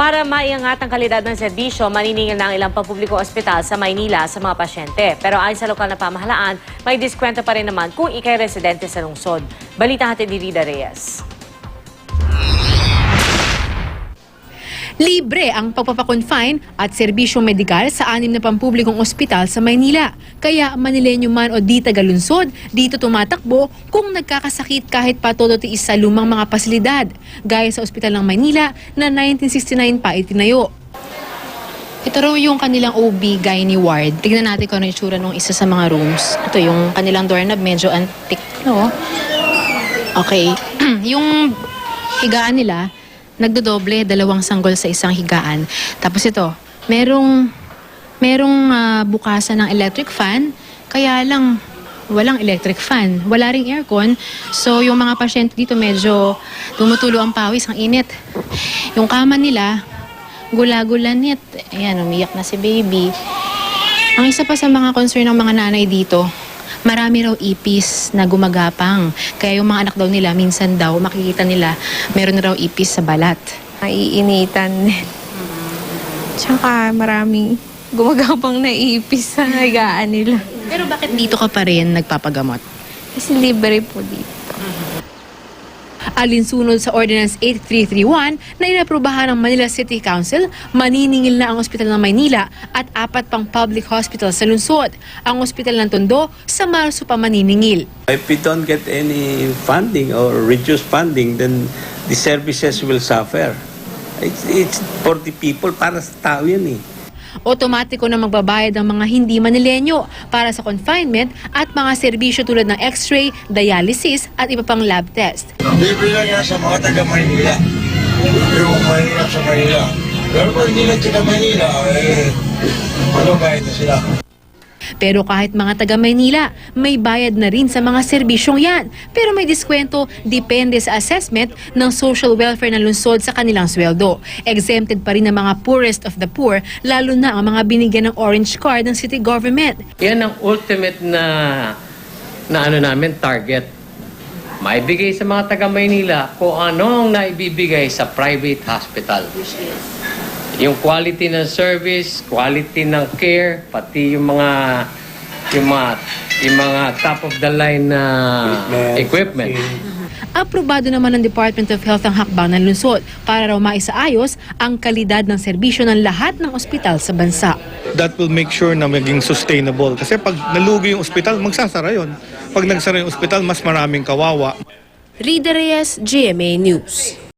Para maiangat ang kalidad ng serbisyo, maniningil na ang ilang pampublikong ospital sa Maynila sa mga pasyente. Pero ayon sa lokal na pamahalaan, may diskwento pa rin naman kung ikay residente sa lungsod. Balita hatid ni Rida Reyes. Libre ang pagpapakonfine at serbisyong medikal sa 6 na pampublikong ospital sa Maynila. Kaya Manileño man o di taga-lungsod, dito tumatakbo kung nagkakasakit kahit pa todo tiis sa lumang mga pasilidad, gaya sa ospital ng Maynila na 1969 pa itinayo. Ito raw yung kanilang OB gynae ward. Tignan natin kung ano yung itsura ng isa sa mga rooms. Ito yung kanilang doorknob, medyo antique, no? Okay. Yung higaan nila, nagdodoble, 2 sanggol sa isang higaan. Tapos ito, merong bukasan ng electric fan, kaya lang walang electric fan. Wala ring aircon, so yung mga pasyente dito medyo tumutulo ang pawis, ang init. Yung kama nila, gula-gulanit. Ayan, umiyak na si baby. Ang isa pa sa mga concern ng mga nanay dito, marami raw ipis na gumagapang. Kaya yung mga anak daw nila, minsan daw, makikita nila, meron raw ipis sa balat. Naiinitan. Tsaka maraming gumagapang na ipis sa higaan nila. Pero bakit dito ka pa rin nagpapagamot? Kasi libre po dito. Alinsunod sa Ordinance 8331 na inaprubahan ng Manila City Council, maniningil na ang Ospital ng Maynila at 4 pang public hospital sa lungsod. Ang Ospital ng Tondo sa Marso pa maniningil. If we don't get any funding or reduced funding, then the services will suffer. It's for the people, para sa tao yan eh. Otomatiko na magbabayad ang mga hindi Manileño para sa confinement at mga serbisyo tulad ng x-ray, dialysis at iba pang lab test. Libre lang yan sa mga taga-Maynila. Yung Maynila sa Maynila. Pero kung hindi lang taga-Maynila, bayad na sila. Pero kahit mga taga-Maynila, may bayad na rin sa mga serbisyong yan. Pero may diskwento depende sa assessment ng social welfare ng lungsod sa kanilang sweldo. Exempted pa rin ang mga poorest of the poor, lalo na ang mga binigyan ng orange card ng city government. Yan ang ultimate na namin target. Maibigay sa mga taga-Maynila kung anong naibibigay sa private hospital. Yung quality ng service, quality ng care, pati yung mga top of the line na equipment. Aprobado naman ng Department of Health ang hakbang ng lungsod para raw maisaayos ang kalidad ng serbisyo ng lahat ng ospital sa bansa. That will make sure na maging sustainable. Kasi pag nalugi yung ospital, magsasara yun. Pag nagsara yung ospital, mas maraming kawawa. Rida Reyes, GMA News.